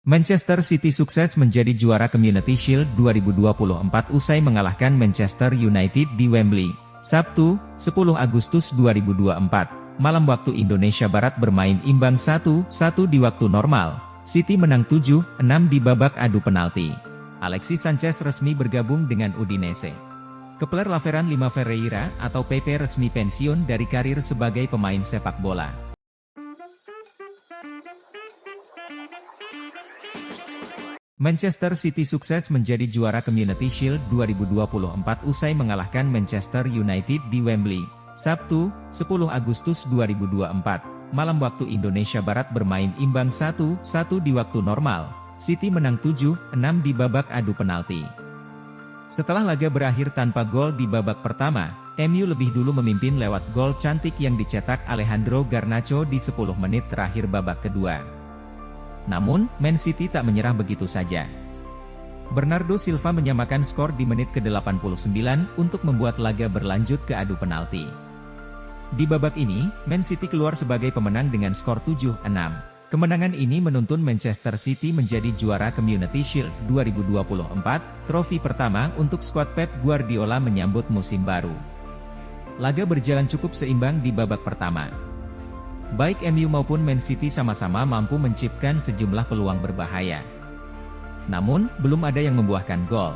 Manchester City sukses menjadi juara Community Shield 2024 usai mengalahkan Manchester United di Wembley, Sabtu, 10 Agustus 2024. Malam waktu Indonesia Barat bermain imbang 1-1 di waktu normal. City menang 7-6 di babak adu penalti. Alexis Sanchez resmi bergabung dengan Udinese. Kepler Laveran 5 Ferreira atau PP resmi pensiun dari karir sebagai pemain sepak bola. Manchester City sukses menjadi juara Community Shield 2024 usai mengalahkan Manchester United di Wembley, Sabtu, 10 Agustus 2024. Malam waktu Indonesia Barat bermain imbang 1-1 di waktu normal. City menang 7-6 di babak adu penalti. Setelah laga berakhir tanpa gol di babak pertama, MU lebih dulu memimpin lewat gol cantik yang dicetak Alejandro Garnacho di 10 menit terakhir babak kedua. Namun, Man City tak menyerah begitu saja. Bernardo Silva menyamakan skor di menit ke-89 untuk membuat laga berlanjut ke adu penalti. Di babak ini, Man City keluar sebagai pemenang dengan skor 7-6. Kemenangan ini menuntun Manchester City menjadi juara Community Shield 2024, trofi pertama untuk skuad Pep Guardiola menyambut musim baru. Laga berjalan cukup seimbang di babak pertama. Baik MU maupun Man City sama-sama mampu menciptakan sejumlah peluang berbahaya. Namun, belum ada yang membuahkan gol.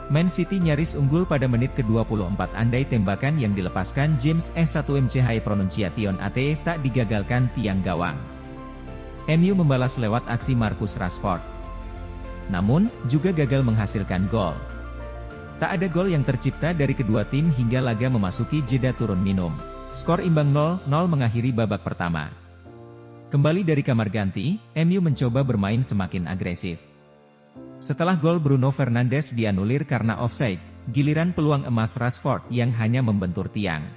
Man City nyaris unggul pada menit ke-24 andai tembakan yang dilepaskan James E1MCH Pronunciation AT tak digagalkan tiang gawang. MU membalas lewat aksi Marcus Rashford. Namun, juga gagal menghasilkan gol. Tak ada gol yang tercipta dari kedua tim hingga laga memasuki jeda turun minum. Skor imbang 0-0 mengakhiri babak pertama. Kembali dari kamar ganti, MU mencoba bermain semakin agresif. Setelah gol Bruno Fernandes dianulir karena offside, giliran peluang emas Rashford yang hanya membentur tiang.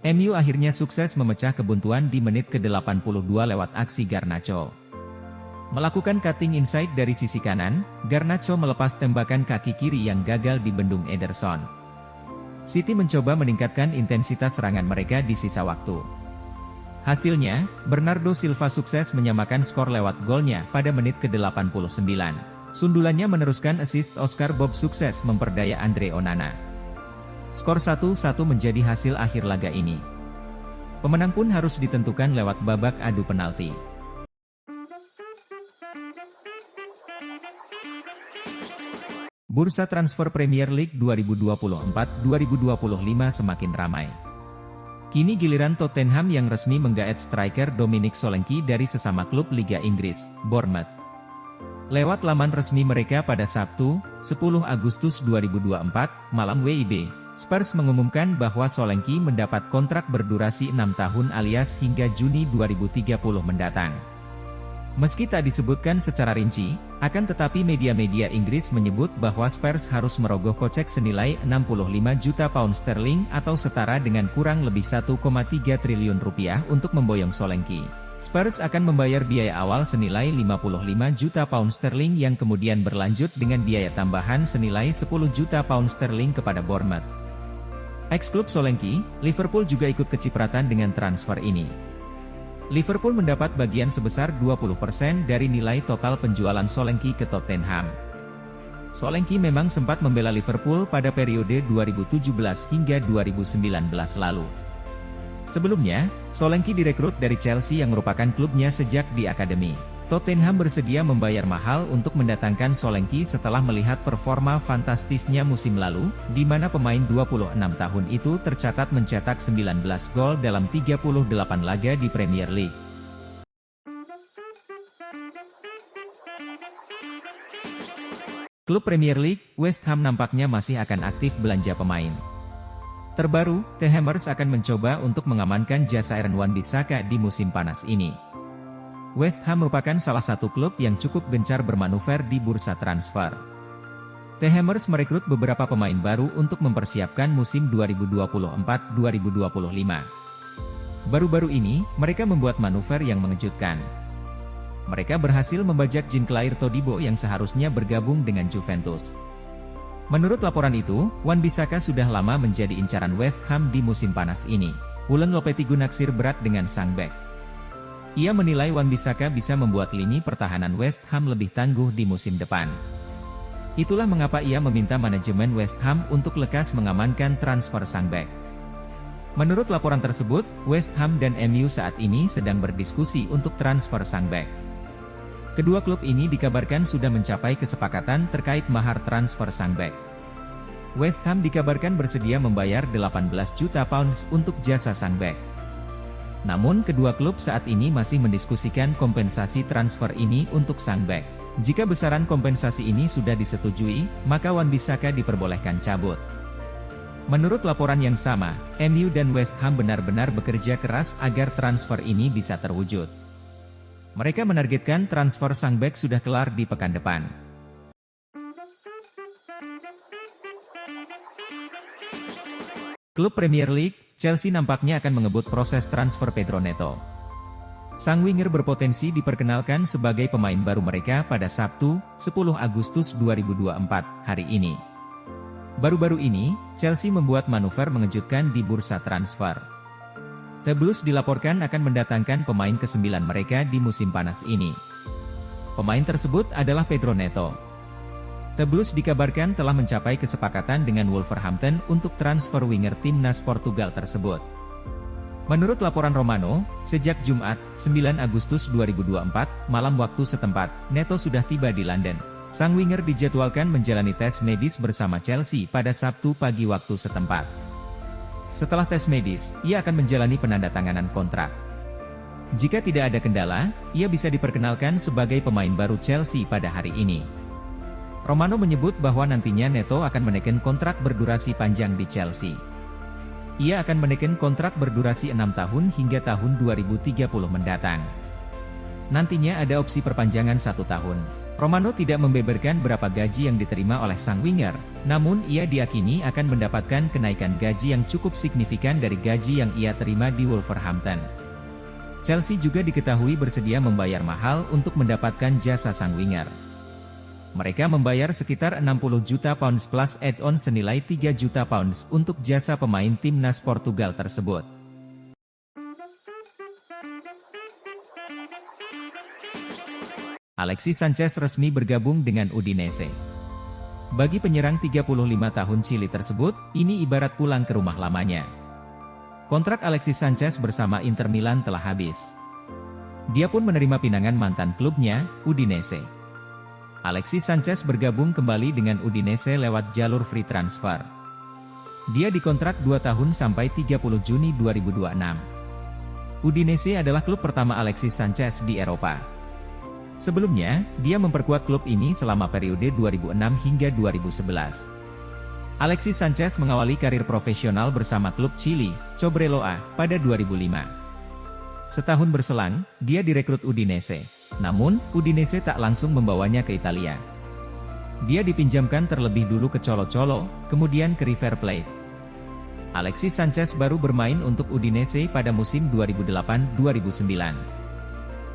MU akhirnya sukses memecah kebuntuan di menit ke-82 lewat aksi Garnacho. Melakukan cutting inside dari sisi kanan, Garnacho melepas tembakan kaki kiri yang gagal dibendung Ederson. City mencoba meningkatkan intensitas serangan mereka di sisa waktu. Hasilnya, Bernardo Silva sukses menyamakan skor lewat golnya pada menit ke-89. Sundulannya meneruskan assist Oscar Bob sukses memperdaya Andre Onana. Skor 1-1 menjadi hasil akhir laga ini. Pemenang pun harus ditentukan lewat babak adu penalti. Bursa transfer Premier League 2024-2025 semakin ramai. Kini giliran Tottenham yang resmi menggaet striker Dominic Solanke dari sesama klub Liga Inggris, Bournemouth. Lewat laman resmi mereka pada Sabtu, 10 Agustus 2024, malam WIB, Spurs mengumumkan bahwa Solanke mendapat kontrak berdurasi 6 tahun alias hingga Juni 2030 mendatang. Meski tak disebutkan secara rinci, akan tetapi media-media Inggris menyebut bahwa Spurs harus merogoh kocek senilai 65 juta pound sterling atau setara dengan kurang lebih 1,3 triliun rupiah untuk memboyong Solanke. Spurs akan membayar biaya awal senilai 55 juta pound sterling yang kemudian berlanjut dengan biaya tambahan senilai 10 juta pound sterling kepada Bournemouth. Ex-klub Solanke, Liverpool juga ikut kecipratan dengan transfer ini. Liverpool mendapat bagian sebesar 20% dari nilai total penjualan Solanke ke Tottenham. Solanke memang sempat membela Liverpool pada periode 2017 hingga 2019 lalu. Sebelumnya, Solanke direkrut dari Chelsea yang merupakan klubnya sejak di akademi. Tottenham bersedia membayar mahal untuk mendatangkan Solanke setelah melihat performa fantastisnya musim lalu, di mana pemain 26 tahun itu tercatat mencetak 19 gol dalam 38 laga di Premier League. Klub Premier League, West Ham nampaknya masih akan aktif belanja pemain. Terbaru, The Hammers akan mencoba untuk mengamankan jasa Aaron Wan-Bissaka di musim panas ini. West Ham merupakan salah satu klub yang cukup gencar bermanuver di bursa transfer. The Hammers merekrut beberapa pemain baru untuk mempersiapkan musim 2024-2025. Baru-baru ini, mereka membuat manuver yang mengejutkan. Mereka berhasil membajak Jean-Claire Todibo yang seharusnya bergabung dengan Juventus. Menurut laporan itu, Wan-Bissaka sudah lama menjadi incaran West Ham di musim panas ini. Wulan Lopetegui naksir berat dengan sang bek. Ia menilai Wan-Bissaka bisa membuat lini pertahanan West Ham lebih tangguh di musim depan. Itulah mengapa ia meminta manajemen West Ham untuk lekas mengamankan transfer sang bek. Menurut laporan tersebut, West Ham dan MU saat ini sedang berdiskusi untuk transfer sang bek. Kedua klub ini dikabarkan sudah mencapai kesepakatan terkait mahar transfer sang bek. West Ham dikabarkan bersedia membayar 18 juta pounds untuk jasa sang bek. Namun kedua klub saat ini masih mendiskusikan kompensasi transfer ini untuk sang bek. Jika besaran kompensasi ini sudah disetujui, maka Wan-Bissaka diperbolehkan cabut. Menurut laporan yang sama, MU dan West Ham benar-benar bekerja keras agar transfer ini bisa terwujud. Mereka menargetkan transfer sang bek sudah kelar di pekan depan. Klub Premier League, Chelsea nampaknya akan mengebut proses transfer Pedro Neto. Sang winger berpotensi diperkenalkan sebagai pemain baru mereka pada Sabtu, 10 Agustus 2024, hari ini. Baru-baru ini, Chelsea membuat manuver mengejutkan di bursa transfer. The Blues dilaporkan akan mendatangkan pemain ke-9 mereka di musim panas ini. Pemain tersebut adalah Pedro Neto. The Blues dikabarkan telah mencapai kesepakatan dengan Wolverhampton untuk transfer winger timnas Portugal tersebut. Menurut laporan Romano, sejak Jumat, 9 Agustus 2024, malam waktu setempat, Neto sudah tiba di London. Sang winger dijadwalkan menjalani tes medis bersama Chelsea pada Sabtu pagi waktu setempat. Setelah tes medis, ia akan menjalani penandatanganan kontrak. Jika tidak ada kendala, ia bisa diperkenalkan sebagai pemain baru Chelsea pada hari ini. Romano menyebut bahwa nantinya Neto akan menekan kontrak berdurasi panjang di Chelsea. Ia akan menekan kontrak berdurasi 6 tahun hingga tahun 2030 mendatang. Nantinya ada opsi perpanjangan 1 tahun. Romano tidak membeberkan berapa gaji yang diterima oleh sang winger, namun ia diyakini akan mendapatkan kenaikan gaji yang cukup signifikan dari gaji yang ia terima di Wolverhampton. Chelsea juga diketahui bersedia membayar mahal untuk mendapatkan jasa sang winger. Mereka membayar sekitar 60 juta pounds plus add-on senilai 3 juta pounds untuk jasa pemain timnas Portugal tersebut. Alexis Sanchez resmi bergabung dengan Udinese. Bagi penyerang 35 tahun Chili tersebut, ini ibarat pulang ke rumah lamanya. Kontrak Alexis Sanchez bersama Inter Milan telah habis. Dia pun menerima pinangan mantan klubnya, Udinese. Alexis Sanchez bergabung kembali dengan Udinese lewat jalur free transfer. Dia dikontrak 2 tahun sampai 30 Juni 2026. Udinese adalah klub pertama Alexis Sanchez di Eropa. Sebelumnya, dia memperkuat klub ini selama periode 2006 hingga 2011. Alexis Sanchez mengawali karir profesional bersama klub Chili, Cobreloa, pada 2005. Setahun berselang, dia direkrut Udinese. Namun, Udinese tak langsung membawanya ke Italia. Dia dipinjamkan terlebih dulu ke Colo-Colo, kemudian ke River Plate. Alexis Sanchez baru bermain untuk Udinese pada musim 2008-2009.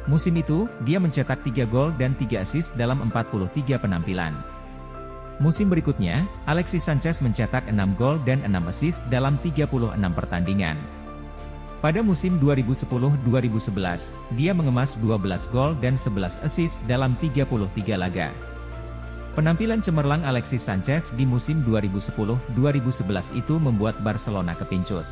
Musim itu, dia mencetak 3 gol dan 3 assist dalam 43 penampilan. Musim berikutnya, Alexis Sanchez mencetak 6 gol dan 6 assist dalam 36 pertandingan. Pada musim 2010-2011, dia mengemas 12 gol dan 11 assist dalam 33 laga. Penampilan cemerlang Alexis Sanchez di musim 2010-2011 itu membuat Barcelona kepincut.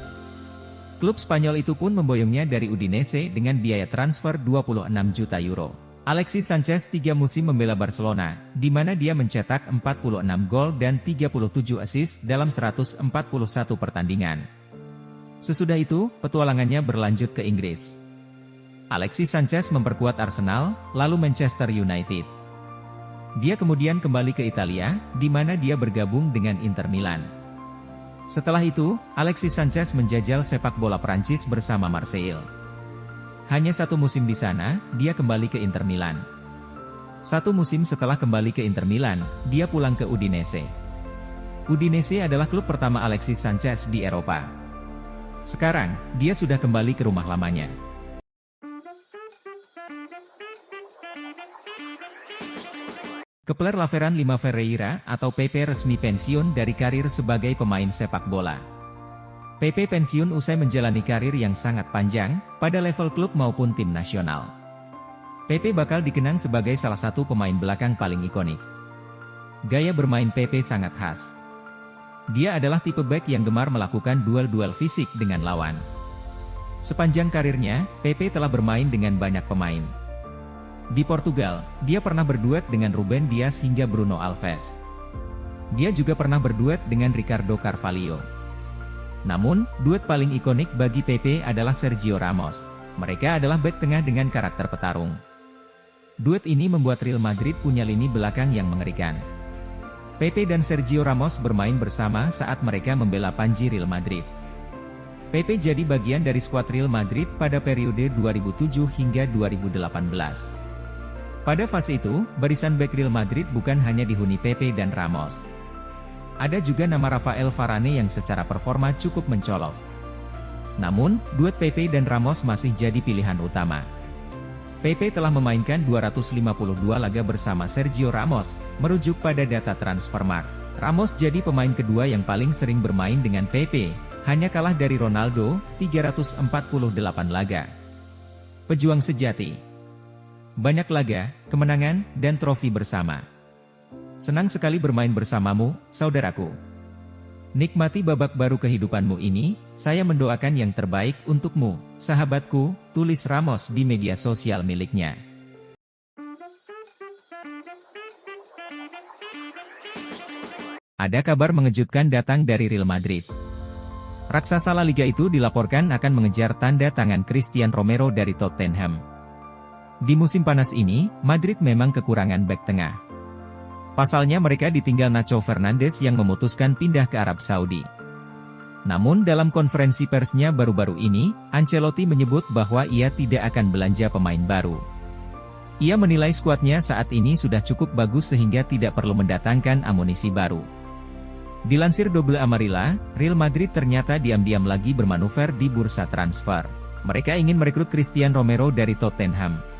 Klub Spanyol itu pun memboyongnya dari Udinese dengan biaya transfer 26 juta euro. Alexis Sanchez 3 musim membela Barcelona, di mana dia mencetak 46 gol dan 37 assist dalam 141 pertandingan. Sesudah itu, petualangannya berlanjut ke Inggris. Alexis Sanchez memperkuat Arsenal, lalu Manchester United. Dia kemudian kembali ke Italia, di mana dia bergabung dengan Inter Milan. Setelah itu, Alexis Sanchez menjajal sepak bola Prancis bersama Marseille. Hanya 1 musim di sana, dia kembali ke Inter Milan. 1 musim setelah kembali ke Inter Milan, dia pulang ke Udinese. Udinese adalah klub pertama Alexis Sanchez di Eropa. Sekarang, dia sudah kembali ke rumah lamanya. Kepler Laveran Lima Ferreira atau PP resmi pensiun dari karir sebagai pemain sepak bola. Pepe pensiun usai menjalani karir yang sangat panjang, pada level klub maupun tim nasional. Pepe bakal dikenang sebagai salah satu pemain belakang paling ikonik. Gaya bermain Pepe sangat khas. Dia adalah tipe bek yang gemar melakukan duel-duel fisik dengan lawan. Sepanjang karirnya, Pepe telah bermain dengan banyak pemain. Di Portugal, dia pernah berduet dengan Ruben Dias hingga Bruno Alves. Dia juga pernah berduet dengan Ricardo Carvalho. Namun, duet paling ikonik bagi Pepe adalah Sergio Ramos. Mereka adalah bek tengah dengan karakter petarung. Duet ini membuat Real Madrid punya lini belakang yang mengerikan. Pepe dan Sergio Ramos bermain bersama saat mereka membela panji Real Madrid. Pepe jadi bagian dari skuad Real Madrid pada periode 2007 hingga 2018. Pada fase itu, barisan bek Real Madrid bukan hanya dihuni Pepe dan Ramos. Ada juga nama Rafael Varane yang secara performa cukup mencolok. Namun, duet Pepe dan Ramos masih jadi pilihan utama. Pepe telah memainkan 252 laga bersama Sergio Ramos, merujuk pada data Transfermarkt. Ramos jadi pemain kedua yang paling sering bermain dengan Pepe, hanya kalah dari Ronaldo, 348 laga. Pejuang sejati. Banyak laga, kemenangan, dan trofi bersama. Senang sekali bermain bersamamu, saudaraku. Nikmati babak baru kehidupanmu ini, saya mendoakan yang terbaik untukmu, sahabatku, tulis Ramos di media sosial miliknya. Ada kabar mengejutkan datang dari Real Madrid. Raksasa La Liga itu dilaporkan akan mengejar tanda tangan Christian Romero dari Tottenham. Di musim panas ini, Madrid memang kekurangan bek tengah. Pasalnya mereka ditinggal Nacho Fernandes yang memutuskan pindah ke Arab Saudi. Namun dalam konferensi persnya baru-baru ini, Ancelotti menyebut bahwa ia tidak akan belanja pemain baru. Ia menilai skuadnya saat ini sudah cukup bagus sehingga tidak perlu mendatangkan amunisi baru. Dilansir Double Amarilla, Real Madrid ternyata diam-diam lagi bermanuver di bursa transfer. Mereka ingin merekrut Christian Romero dari Tottenham.